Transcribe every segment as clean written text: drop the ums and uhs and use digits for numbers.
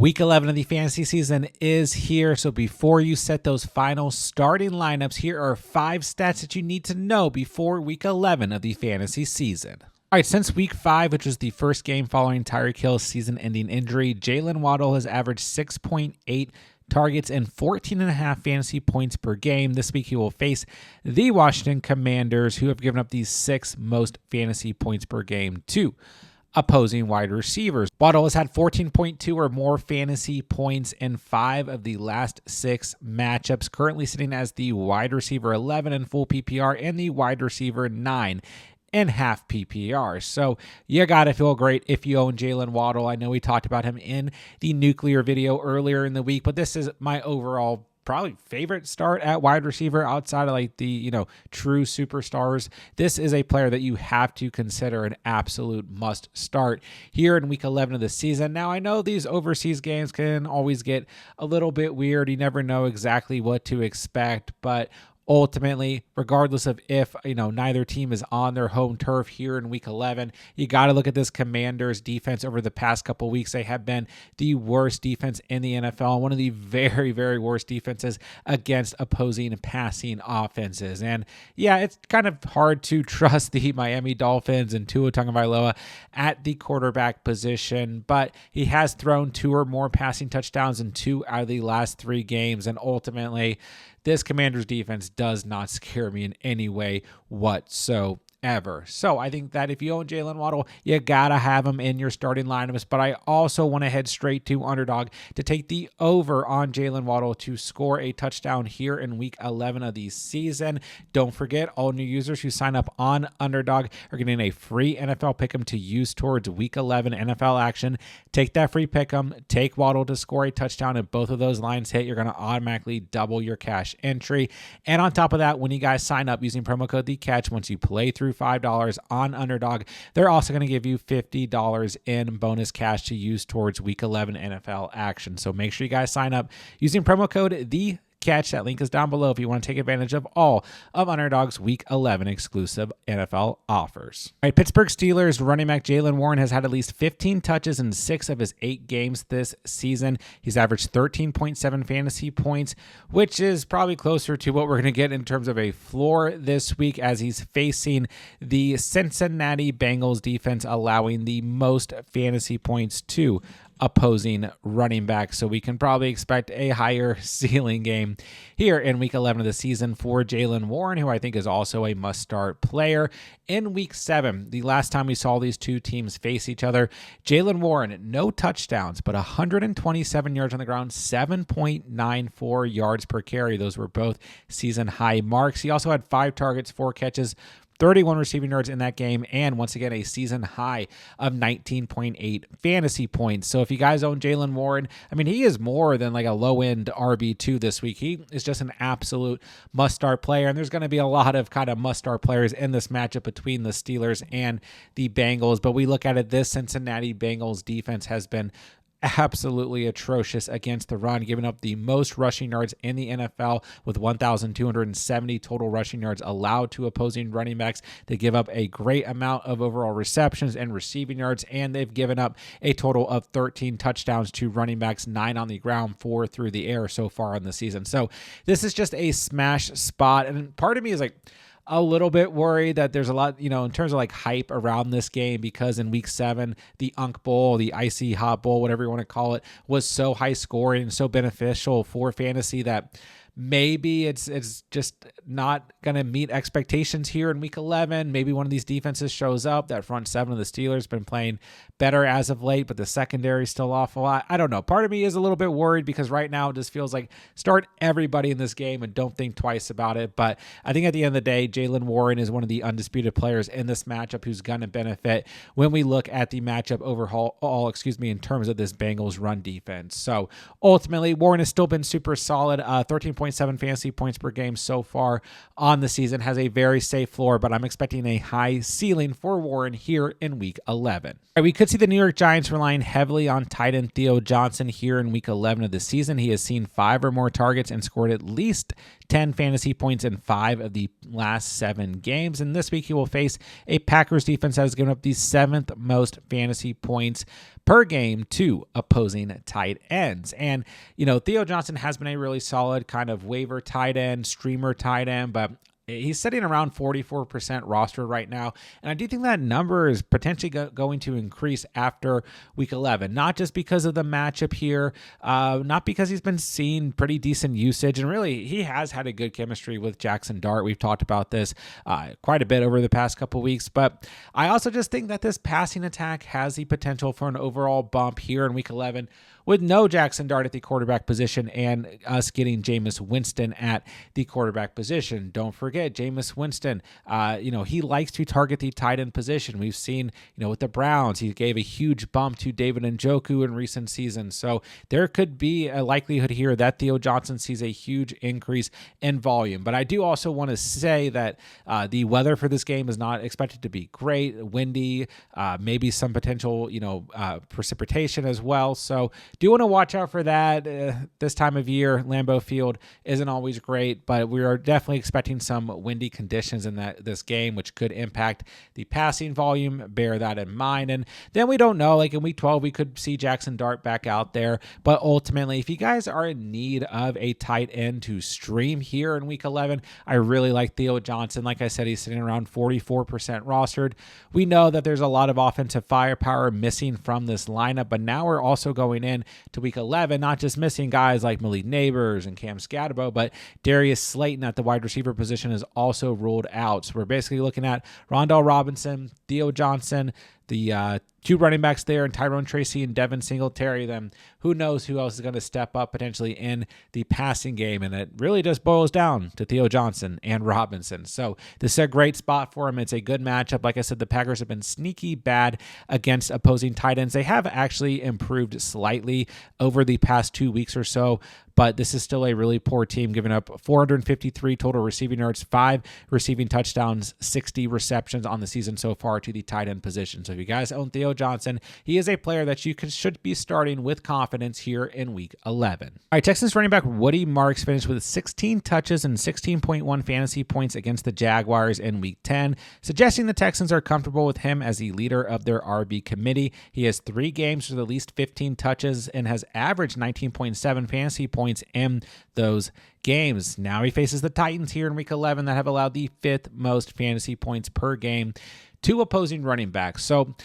Week 11 of the fantasy season is here, so before you set those final starting lineups, here are 5 stats that you need to know before Week 11 of the fantasy season. All right, since Week 5, which was the first game following Tyreek Hill's season-ending injury, Jaylen Waddle has averaged 6.8 targets and 14.5 fantasy points per game. This week he will face the Washington Commanders, who have given up the 6th most fantasy points per game to opposing wide receivers. Waddle has had 14.2 or more fantasy points in 5 of the last 6 matchups, currently sitting as the wide receiver 11 in full PPR and the wide receiver 9 in half PPR. So you got to feel great if you own Jaylen Waddle. I know we talked about him in the nuclear video earlier in the week, but this is my overall probably favorite start at wide receiver outside of like the, true superstars. This is a player that you have to consider an absolute must start here in week 11 of the season. Now, I know these overseas games can always get a little bit weird. You never know exactly what to expect, but ultimately, regardless of if, neither team is on their home turf here in week 11, you got to look at this Commanders defense over the past couple of weeks. They have been the worst defense in the NFL, one of the very, very worst defenses against opposing passing offenses. And yeah, it's kind of hard to trust the Miami Dolphins and Tua Tagovailoa at the quarterback position, but he has thrown 2 or more passing touchdowns in 2 out of the last 3 games. And ultimately, this Commanders defense does not scare me in any way whatsoever. So I think that if you own Jaylen Waddle, you gotta have him in your starting lineups. But I also want to head straight to Underdog to take the over on Jaylen Waddle to score a touchdown here in week 11 of the season. Don't forget, all new users who sign up on Underdog are getting a free NFL Pick'em to use towards week 11 NFL action. Take that free Pick'em, take Waddle to score a touchdown. If both of those lines hit, you're going to automatically double your cash entry. And on top of that, when you guys sign up using promo code THECATCH, once you play through $5 on Underdog, they're also going to give you $50 in bonus cash to use towards week 11 NFL action. So make sure you guys sign up using promo code THECATCH. That link is down below if you want to take advantage of all of Underdog's Week 11 exclusive NFL offers. All right, Pittsburgh Steelers running back Jaylen Warren has had at least 15 touches in 6 of his 8 games this season. He's averaged 13.7 fantasy points, which is probably closer to what we're going to get in terms of a floor this week, as he's facing the Cincinnati Bengals defense, allowing the most fantasy points to opposing running back. So we can probably expect a higher ceiling game here in week 11 of the season for Jaylen Warren, who I think is also a must-start player. In week 7, the last time we saw these two teams face each other, Jaylen Warren, no touchdowns, but 127 yards on the ground, 7.94 yards per carry. Those were both season high marks. He also had 5 targets, 4 catches, 31 receiving yards in that game, and once again, a season high of 19.8 fantasy points. So if you guys own Jaylen Warren, he is more than like a low-end RB2 this week. He is just an absolute must-start player, and there's going to be a lot of kind of must-start players in this matchup between the Steelers and the Bengals. But we look at it, this Cincinnati Bengals defense has been absolutely atrocious against the run, giving up the most rushing yards in the NFL with 1,270 total rushing yards allowed to opposing running backs. They give up a great amount of overall receptions and receiving yards, and they've given up a total of 13 touchdowns to running backs, 9 on the ground, 4 through the air so far in the season. So this is just a smash spot, and part of me is like a little bit worried that there's a lot, in terms of like hype around this game, because in week 7, the Unk Bowl, the Icy Hot Bowl, whatever you want to call it, was so high scoring and so beneficial for fantasy that maybe it's just not going to meet expectations here in week 11. Maybe one of these defenses shows up. That front 7 of the Steelers been playing better as of late, but the secondary is still awful. I don't know. Part of me is a little bit worried because right now it just feels like start everybody in this game and don't think twice about it. But I think at the end of the day, Jaylen Warren is one of the undisputed players in this matchup who's going to benefit when we look at the matchup overhaul, in terms of this Bengals run defense. So ultimately, Warren has still been super solid. 13.7 fantasy points per game so far on the season, has a very safe floor, but I'm expecting a high ceiling for Warren here in week 11. Right, we could see the New York Giants relying heavily on tight end Theo Johnson here in week 11 of the season. He has seen 5 or more targets and scored at least 10 fantasy points in 5 of the last 7 games. And this week he will face a Packers defense that has given up the 7th most fantasy points per game to opposing tight ends. And, Theo Johnson has been a really solid kind of waiver tight end, streamer tight end, but he's sitting around 44% roster right now. And I do think that number is potentially going to increase after week 11, not just because of the matchup here, not because he's been seeing pretty decent usage. And really, he has had a good chemistry with Jackson Dart. We've talked about this quite a bit over the past couple weeks. But I also just think that this passing attack has the potential for an overall bump here in week 11, with no Jackson Dart at the quarterback position and us getting Jameis Winston at the quarterback position. Don't forget, Jameis Winston, he likes to target the tight end position. We've seen, with the Browns, he gave a huge bump to David Njoku in recent seasons. So there could be a likelihood here that Theo Johnson sees a huge increase in volume. But I do also want to say that the weather for this game is not expected to be great, windy, maybe some potential, precipitation as well. So do want to watch out for that. This time of year, Lambeau Field isn't always great, but we are definitely expecting some windy conditions in this game, which could impact the passing volume. Bear that in mind. And then we don't know, like in week 12, we could see Jackson Dart back out there. But ultimately, if you guys are in need of a tight end to stream here in week 11, I really like Theo Johnson. Like I said, he's sitting around 44% rostered. We know that there's a lot of offensive firepower missing from this lineup, but now we're also going in to week 11, not just missing guys like Malik Neighbors and Cam Scatterbo, but Darius Slayton at the wide receiver position is also ruled out. So we're basically looking at Rondell Robinson, Theo Johnson, the two running backs there, and Tyrone Tracy and Devin Singletary. Then who knows who else is going to step up potentially in the passing game. And it really just boils down to Theo Johnson and Robinson. So this is a great spot for him. It's a good matchup. Like I said, the Packers have been sneaky bad against opposing tight ends. They have actually improved slightly over the past 2 weeks or so, but this is still a really poor team, giving up 453 total receiving yards, 5 receiving touchdowns, 60 receptions on the season so far to the tight end position. So if you guys own Theo Johnson, he is a player that you should be starting with confidence here in week 11. All right, Texans running back Woody Marks finished with 16 touches and 16.1 fantasy points against the Jaguars in week 10, suggesting the Texans are comfortable with him as the leader of their RB committee. He has 3 games with at least 15 touches and has averaged 19.7 fantasy points in those games. Now he faces the Titans here in week 11 that have allowed the 5th most fantasy points per game to opposing running backs. So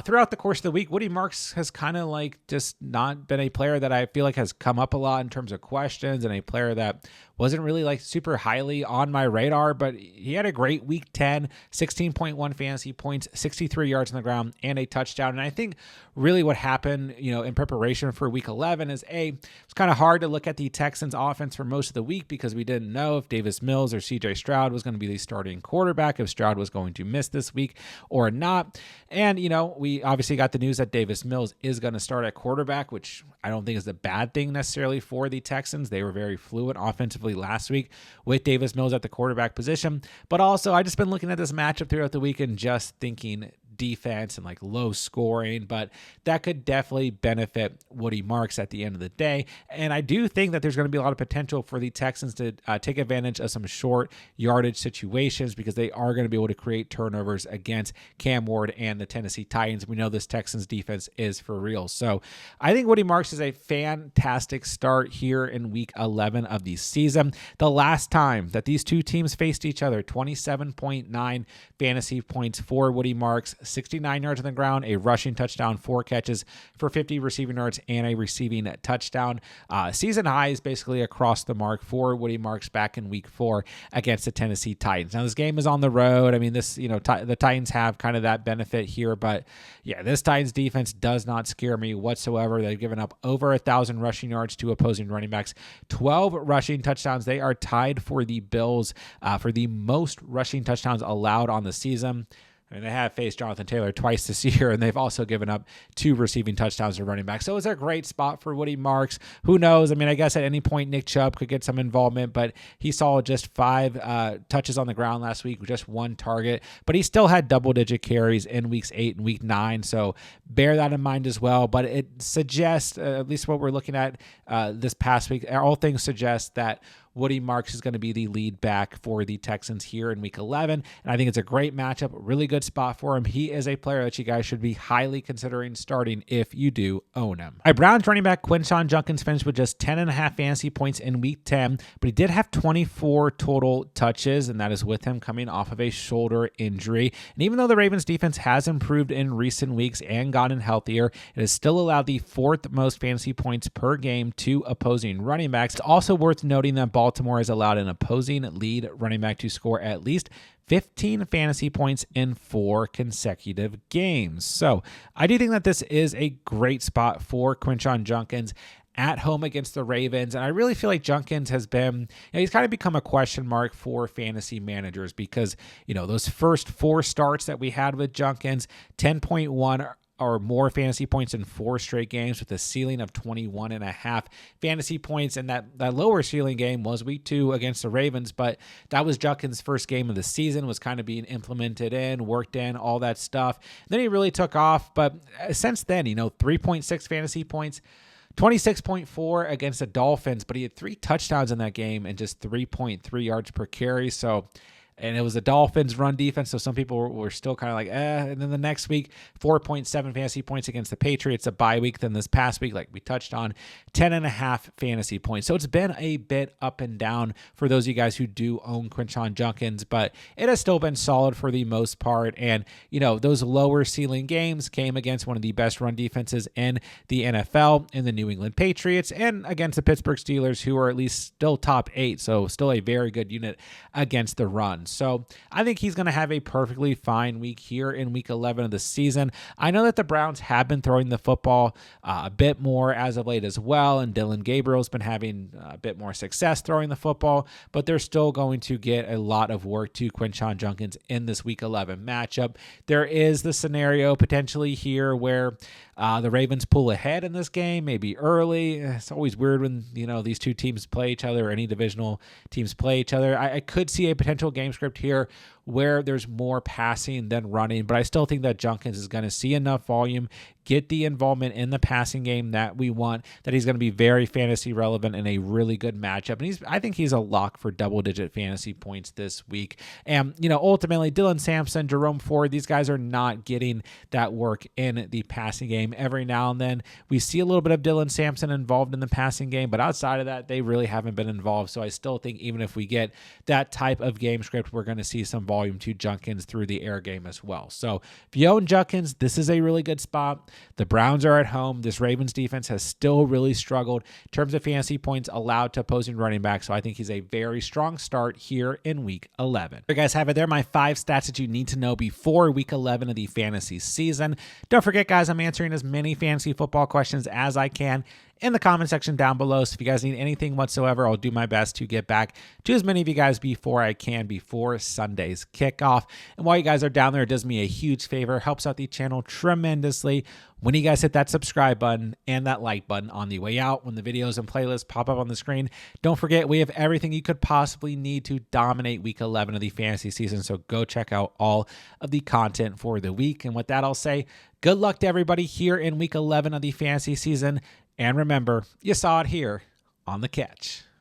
throughout the course of the week, Woody Marks has kind of just not been a player that I feel like has come up a lot in terms of questions, and a player that wasn't really super highly on my radar, but he had a great week 10, 16.1 fantasy points, 63 yards on the ground, and a touchdown. And I think really what happened, in preparation for week 11 is it's kind of hard to look at the Texans offense for most of the week because we didn't know if Davis Mills or CJ Stroud was going to be the starting quarterback, if Stroud was going to miss this week or not. And, we obviously got the news that Davis Mills is going to start at quarterback, which I don't think is a bad thing necessarily for the Texans. They were very fluid offensively last week with Davis Mills at the quarterback position. But also, I just been looking at this matchup throughout the week and just thinking defense and low scoring, but that could definitely benefit Woody Marks at the end of the day. And I do think that there's going to be a lot of potential for the Texans to take advantage of some short yardage situations because they are going to be able to create turnovers against Cam Ward and the Tennessee Titans. We know this Texans defense is for real. So I think Woody Marks is a fantastic start here in week 11 of the season. The last time that these two teams faced each other, 27.9 fantasy points for Woody Marks, 69 yards on the ground, a rushing touchdown, 4 catches for 50 receiving yards, and a receiving touchdown. Season highs basically across the mark for Woody Marks back in week 4 against the Tennessee Titans. Now, this game is on the road. I mean, the Titans have kind of that benefit here, but yeah, this Titans defense does not scare me whatsoever. They've given up over 1,000 rushing yards to opposing running backs, 12 rushing touchdowns. They are tied for the Bills for the most rushing touchdowns allowed on the season. I mean, they have faced Jonathan Taylor twice this year, and they've also given up 2 receiving touchdowns to running back. So it's a great spot for Woody Marks. Who knows? I mean, I guess at any point Nick Chubb could get some involvement, but he saw just 5 touches on the ground last week with just 1 target. But he still had double-digit carries in weeks 8 and week 9, so bear that in mind as well. But it suggests, at least what we're looking at this past week, all things suggest that Woody Marks is going to be the lead back for the Texans here in week 11. And I think it's a great matchup, really good spot for him. He is a player that you guys should be highly considering starting if you do own him. All right, Browns running back Quinshon Judkins finished with just 10.5 fantasy points in week 10, but he did have 24 total touches, and that is with him coming off of a shoulder injury. And even though the Ravens defense has improved in recent weeks and gotten healthier, it has still allowed the 4th most fantasy points per game to opposing running backs. It's also worth noting that Baltimore has allowed an opposing lead running back to score at least 15 fantasy points in 4 consecutive games. So I do think that this is a great spot for Quinshon Judkins at home against the Ravens. And I really feel like Judkins has been, he's kind of become a question mark for fantasy managers because, those first 4 starts that we had with Judkins, 10.1 or more fantasy points in 4 straight games with a ceiling of 21.5 fantasy points. And that lower ceiling game was week 2 against the Ravens, but that was Judkins' first game of the season, was kind of being implemented in, worked in, all that stuff. And then he really took off. But since then, 3.6 fantasy points, 26.4 against the Dolphins, but he had 3 touchdowns in that game and just 3.3 yards per carry. And it was the Dolphins' run defense, so some people were still kind of like, And then the next week, 4.7 fantasy points against the Patriots, a bye week. Then this past week, like we touched on, 10.5 fantasy points. So it's been a bit up and down for those of you guys who do own Quinshon Judkins, but it has still been solid for the most part. And, those lower ceiling games came against one of the best run defenses in the NFL, in the New England Patriots, and against the Pittsburgh Steelers, who are at least still top 8. So still a very good unit against the run. So I think he's going to have a perfectly fine week here in week 11 of the season. I know that the Browns have been throwing the football a bit more as of late as well, and Dylan Gabriel's been having a bit more success throwing the football, but they're still going to get a lot of work to Quinshon Judkins in this week 11 matchup. There is the scenario potentially here where the Ravens pull ahead in this game, maybe early. It's always weird when, these two teams play each other, or any divisional teams play each other. I could see a potential game script here where there's more passing than running, but I still think that Judkins is going to see enough volume, get the involvement in the passing game that we want, that he's going to be very fantasy relevant in a really good matchup. And I think he's a lock for double-digit fantasy points this week. And, ultimately, Dylan Sampson, Jerome Ford, these guys are not getting that work in the passing game. Every now and then, we see a little bit of Dylan Sampson involved in the passing game, but outside of that, they really haven't been involved. So I still think even if we get that type of game script, we're going to see some volume to Judkins through the air game as well. So if you own Judkins, this is a really good spot. The Browns are at home. This Ravens defense has still really struggled in terms of fantasy points allowed to opposing running backs. So I think he's a very strong start here in week 11. You guys have it there, my 5 stats that you need to know before week 11 of the fantasy season. Don't forget, guys, I'm answering as many fantasy football questions as I can in the comment section down below. So if you guys need anything whatsoever, I'll do my best to get back to as many of you guys before I can before Sunday's kickoff. And while you guys are down there, it does me a huge favor, helps out the channel tremendously when you guys hit that subscribe button and that like button on the way out when the videos and playlists pop up on the screen. Don't forget, we have everything you could possibly need to dominate week 11 of the fantasy season. So go check out all of the content for the week. And with that, I'll say good luck to everybody here in week 11 of the fantasy season. And remember, you saw it here on The Catch.